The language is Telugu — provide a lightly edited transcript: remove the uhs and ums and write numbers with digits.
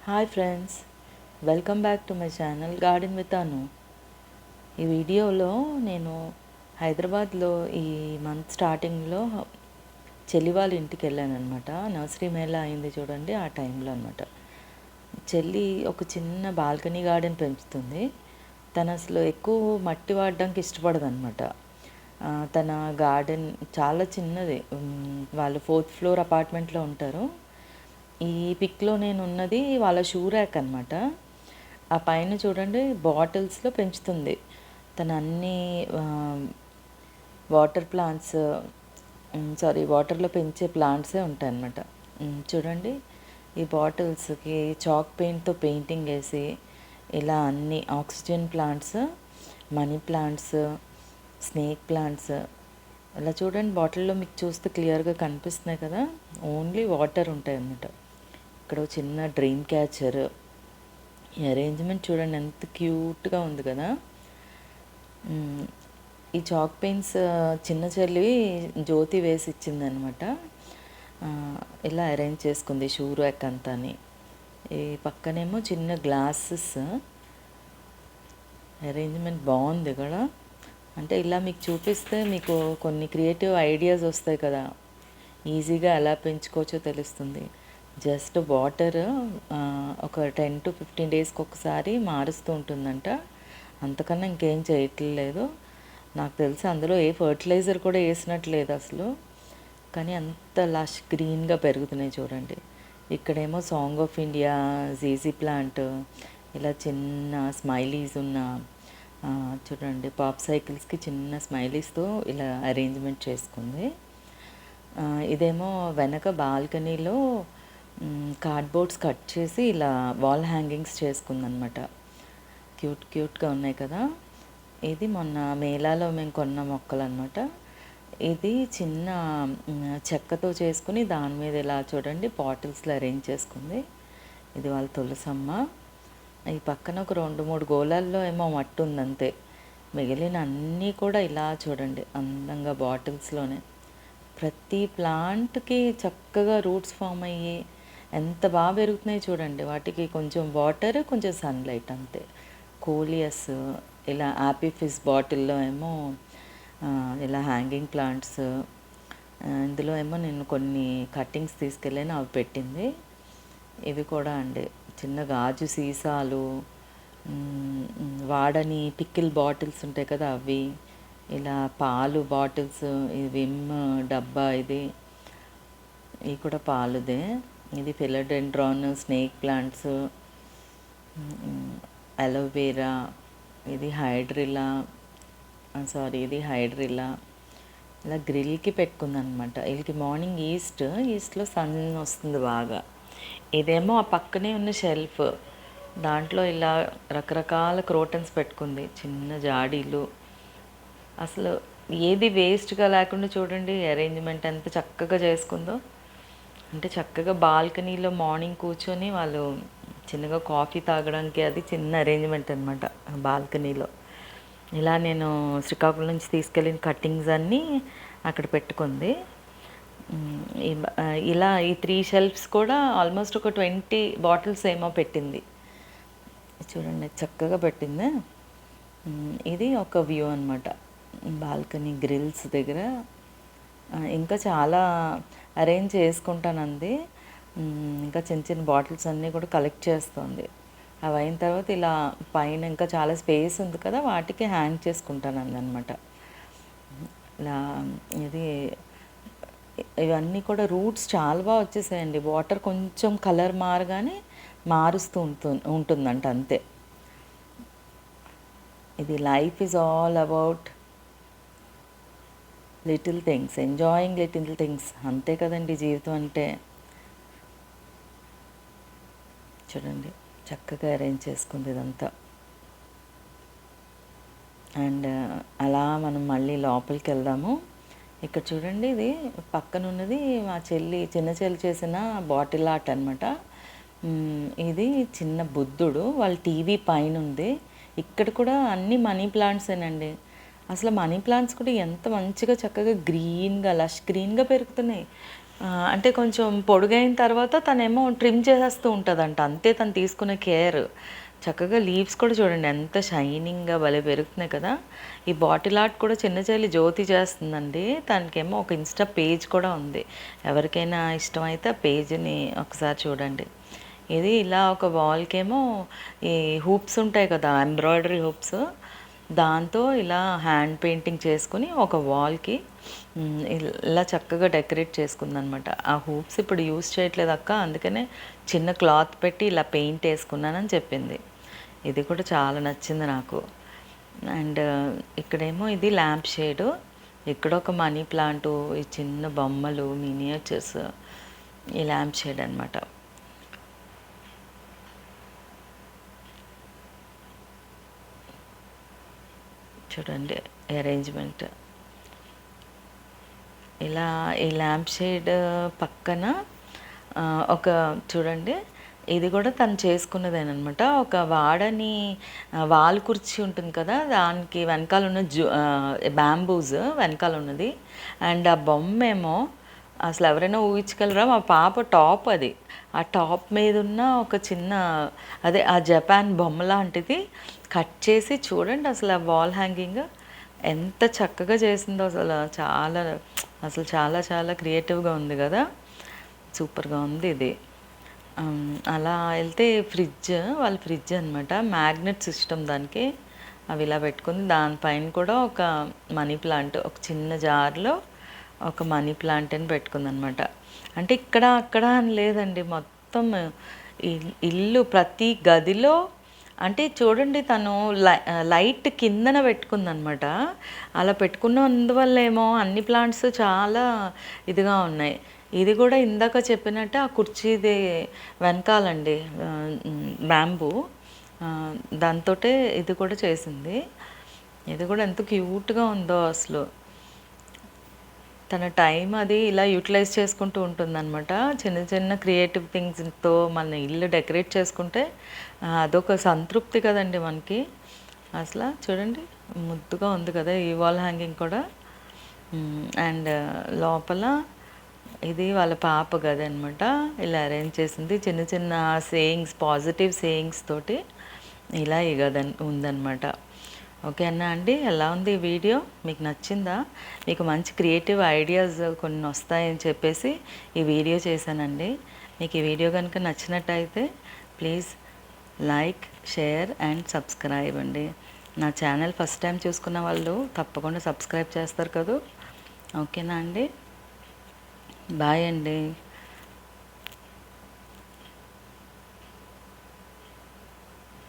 Hi friends, welcome back to my channel garden with Anu. ఈ వీడియోలో నేను హైదరాబాద్లో ఈ మంత్ స్టార్టింగ్లో చెల్లి వాళ్ళ ఇంటికి వెళ్ళాను అనమాట. నర్సరీ మేళా అయింది చూడండి, ఆ టైంలో అనమాట. చెల్లి ఒక చిన్న బాల్కనీ గార్డెన్ పెంచుతుంది. తను అసలు ఎక్కువ మట్టి వాడడానికి ఇష్టపడదు అనమాట. తన గార్డెన్ చాలా చిన్నది. వాళ్ళు 4th ఫ్లోర్ అపార్ట్మెంట్లో ఉంటారు. ఈ పిక్లో నేను ఉన్నది వాళ్ళ షూ ర్యాక్ అనమాట. ఆ పైన చూడండి బాటిల్స్లో పెంచుతుంది తను అన్ని వాటర్ ప్లాంట్స్, వాటర్లో పెంచే ప్లాంట్సే ఉంటాయి అన్నమాట. చూడండి, ఈ బాటిల్స్కి చాక్ పెయింట్తో పెయింటింగ్ వేసి ఇలా అన్ని oxygen plants, money plants, snake plants ఇలా చూడండి. బాటిల్లో మీకు చూస్తే క్లియర్గా కనిపిస్తున్నాయి కదా, ఓన్లీ వాటర్ ఉంటాయి అన్నమాట. ఇక్కడ చిన్న డ్రీమ్ క్యాచర్. ఈ అరేంజ్మెంట్ చూడండి ఎంత క్యూట్గా ఉంది కదా. ఈ చాక్ పెయింట్స్ చిన్న చెల్లి జ్యోతి వేసి ఇచ్చిందనమాట. ఇలా అరేంజ్ చేసుకుంది షూ ర్యాక్ అంతాని. ఈ పక్కనేమో చిన్న గ్లాసెస్. అరేంజ్మెంట్ బాగుంది కూడా. అంటే ఇలా మీకు చూపిస్తే మీకు కొన్ని క్రియేటివ్ ఐడియాస్ వస్తాయి కదా, ఈజీగా ఎలా పెంచుకోవచ్చో తెలుస్తుంది. జస్ట్ వాటర్ ఒక 10 to 15 డేస్కి ఒకసారి మారుస్తూ ఉంటుందంట. అంతకన్నా ఇంకేం చేయట్లేదు నాకు తెలిసి. అందులో ఏ ఫర్టిలైజర్ కూడా వేసినట్లేదు అసలు, కానీ అంత లష్ గ్రీన్గా పెరుగుతున్నాయి చూడండి. ఇక్కడేమో song of India, GG plant, ఇలా చిన్న స్మైలీస్ ఉన్న చూడండి పాప్ సైకిల్స్కి చిన్న స్మైలీస్తో ఇలా అరేంజ్మెంట్ చేసుకుంది. ఇదేమో వెనక బాల్కనీలో కార్డ్బోర్డ్స్ కట్ చేసి ఇలా వాల్ హ్యాంగింగ్స్ చేసుకుందనమాట. క్యూట్గా ఉన్నాయి కదా. ఇది మొన్న మేళాలో మేము కొన్న మొక్కలు అనమాట. ఇది చిన్న చెక్కతో చేసుకుని దాని మీద ఇలా చూడండి బాటిల్స్లో అరేంజ్ చేసుకుంది. ఇది వాళ్ళ తులసమ్మ. ఈ పక్కన ఒక 2-3 గోళాల్లో ఏమో మట్టి ఉందంతే. మిగిలిన అన్నీ కూడా ఇలా చూడండి అందంగా బాటిల్స్లోనే. ప్రతి ప్లాంట్కి చక్కగా రూట్స్ ఫామ్ అయ్యి ఎంత బాగా పెరుగుతున్నాయి చూడండి. వాటికి కొంచెం వాటర్, కొంచెం సన్లైట్ అంతే. కోలియస్, ఇలా యాపీ ఫిజ్ బాటిల్లో ఏమో ఇలా హ్యాంగింగ్ ప్లాంట్స్. ఇందులో ఏమో నేను కొన్ని కట్టింగ్స్ తీసుకెళ్ళాను, అవి పెట్టింది. ఇవి కూడా అండి చిన్న గాజు సీసాలు, వాడని పికిల్ బాటిల్స్ ఉంటాయి కదా అవి, ఇలా పాలు బాటిల్స్, ఇది విమ్ డబ్బా, ఇది కూడా పాలుదే. ఇది ఫిలోడెండ్రాన్, స్నేక్ ప్లాంట్స్, అలోవేరా, ఇది హైడ్రిలా. ఇలా గ్రిల్కి పెట్టుకుందనమాట. వీళ్ళకి మార్నింగ్ ఈస్ట్లో సన్ వస్తుంది బాగా. ఇదేమో ఆ పక్కనే ఉన్న షెల్ఫ్, దాంట్లో ఇలా రకరకాల క్రోటన్స్ పెట్టుకుంది, చిన్న జాడీలు. అసలు ఏది వేస్ట్గా లేకుండా చూడండి అరేంజ్మెంట్ ఎంత చక్కగా చేసుకుందో. అంటే చక్కగా బాల్కనీలో మార్నింగ్ కూర్చొని వాళ్ళు చిన్నగా కాఫీ తాగడానికి అది చిన్న అరేంజ్మెంట్ అనమాట బాల్కనీలో. ఇలా నేను శ్రీకాకుళం నుంచి తీసుకెళ్ళిన కట్టింగ్స్ అన్నీ అక్కడ పెట్టుకుంది. ఇలా ఈ 3 షెల్ఫ్స్ కూడా ఆల్మోస్ట్ ఒక 20 బాటిల్స్ ఏమో పెట్టింది. చూడండి చక్కగా పెట్టింది. ఇది ఒక వ్యూ అనమాట బాల్కనీ గ్రిల్స్ దగ్గర. ఇంకా చాలా అరేంజ్ చేసుకుంటానంది. ఇంకా చిన్న చిన్న బాటిల్స్ అన్నీ కూడా కలెక్ట్ చేస్తుంది. అవి అయిన తర్వాత ఇలా పైన ఇంకా చాలా స్పేస్ ఉంది కదా, వాటికి హ్యాంగ్ చేసుకుంటానంది అనమాట. ఇలా ఇవన్నీ కూడా రూట్స్ చాలా బాగా వచ్చేసాయండి. వాటర్ కొంచెం కలర్ మారగానే మారుస్తూ ఉంటుందంట అంతే. ఇది life is all about little things, enjoying little things, అంతే కదండి జీవితం అంటే. చూడండి చక్కగా అరేంజ్ చేసుకుంది ఇదంతా. అండ్ అలా మనం మళ్ళీ లోపలికి వెళ్దాము. ఇక్కడ చూడండి, ఇది పక్కన ఉన్నది మా చిన్న చెల్లి చేసిన బాటిల్ ఆర్ట్ అనమాట. ఇది చిన్న బుద్ధుడు, వాళ్ళ టీవీ పైన ఉంది. ఇక్కడ కూడా అన్ని మనీ ప్లాంట్సేనండి. అసలు మనీ ప్లాంట్స్ కూడా ఎంత మంచిగా చక్కగా గ్రీన్గా లష్ గ్రీన్గా పెరుగుతున్నాయి. అంటే కొంచెం పొడుగైన తర్వాత తనేమో ట్రిమ్ చేసేస్తూ ఉంటదంట. అంతే తను తీసుకునే కేర్. చక్కగా లీవ్స్ కూడా చూడండి ఎంత షైనింగ్‌గా భలే పెరుగుతున్నాయి కదా! ఈ బాటిల్ ఆర్ట్ కూడా చిన్న చెల్లి జ్యోతి చేస్తుందండి. తనకేమో ఒక ఇన్‌స్టా పేజ్ కూడా ఉంది. ఎవరికైనా ఇష్టమైతే ఆ పేజ్‌ని ఒకసారి చూడండి. ఇది ఇలా ఒక వాల్‌కేమో ఈ హూప్స్ ఉంటాయి కదా! Embroidery hoops. దాంతో ఇలా హ్యాండ్ పెయింటింగ్ చేసుకొని ఒక వాల్‌కి ఇలా చక్కగా డెకరేట్ చేసుకుందనమాట. ఆ హూప్స్ ఇప్పుడు యూజ్ చేయట్లేదు అక్క, అందుకనే చిన్న క్లాత్ పెట్టి ఇలా పెయింట్ ఏసుకున్నానని చెప్పింది. ఇది కూడా చాలా నచ్చింది నాకు. అండ్ ఇక్కడేమో ఇది ల్యాంప్ షేడు. ఇక్కడ ఒక మనీ ప్లాంటు, ఈ చిన్న బొమ్మలు, మినియేచర్స్, ఈ ల్యాంప్ షేడ్ అనమాట. చూడండి అరేంజ్మెంట్. ఇలా ఈ ల్యాంప్ షేడ్ పక్కన ఒక చూడండి, ఇది కూడా తను చేసుకున్నదేనమాట. ఒక వాడని వాల్ కుర్చీ ఉంటుంది కదా, దానికి వెనకాల ఉన్న బ్యాంబూస్ వెనకాల ఉన్నది. అండ్ ఆ బొమ్మేమో అసలు ఎవరైనా ఊహించగలరా, మా పాప టాప్ అది. ఆ టాప్ మీద ఉన్న ఒక చిన్న అదే ఆ జపాన్ బొమ్మ లాంటిది కట్ చేసి చూడండి అసలు ఆ వాల్ హ్యాంగింగ్ ఎంత చక్కగా చేసిందో. అసలు చాలా చాలా క్రియేటివ్గా ఉంది కదా, సూపర్గా ఉంది ఇది. అలా వెళ్తే వాళ్ళ ఫ్రిడ్జ్ అనమాట, మ్యాగ్నెట్ సిస్టమ్ దానికి. అవి ఇలా పెట్టుకుంది. దానిపైన కూడా ఒక మనీ ప్లాంట్, ఒక చిన్న జార్లో ఒక మనీ ప్లాంట్ అని పెట్టుకుందనమాట. అంటే ఇక్కడ అక్కడ అని లేదండి, మొత్తం ఇల్లు ప్రతి గదిలో. అంటే చూడండి తను లైట్ కిందన పెట్టుకుందనమాట. అలా పెట్టుకున్నందువల్ల ఏమో అన్ని ప్లాంట్స్ చాలా ఇదిగా ఉన్నాయి. ఇది కూడా ఇందాక చెప్పినట్టు ఆ కుర్చీది వెనకాలండి బ్యాంబూ, దాంతోటే ఇది కూడా చేసింది. ఇది కూడా ఎంత క్యూట్గా ఉందో అసలు. తన టైం అది ఇలా యూటిలైజ్ చేసుకుంటూ ఉంటుందన్నమాట. చిన్న చిన్న క్రియేటివ్ థింగ్స్తో మన ఇల్లు డెకరేట్ చేసుకుంటే అదొక సంతృప్తి కదండి మనకి. అసలు చూడండి ముద్దుగా ఉంది కదా ఈ వాల్ హ్యాంగింగ్ కూడా. అండ్ లోపల ఇది వాళ్ళ పాప గది అనమాట. ఇలా అరేంజ్ చేసింది చిన్న చిన్న సేయింగ్స్, పాజిటివ్ సేయింగ్స్ తోటి ఇలా ఈ గది ఉందన్నమాట. ఓకే అన్నా అండి, ఎలా ఉంది ఈ వీడియో? మీకు నచ్చిందా? మీకు మంచి క్రియేటివ్ ఐడియాస్ కొన్ని వస్తాయని చెప్పేసి ఈ వీడియో చేశానండి. మీకు ఈ వీడియో కనుక నచ్చినట్టయితే please like, share and subscribe అండి. నా ఛానల్ ఫస్ట్ టైం చూసుకున్న వాళ్ళు తప్పకుండా సబ్స్క్రైబ్ చేస్తారు కదా. ఓకేనా అండి? బాయ్ అండి.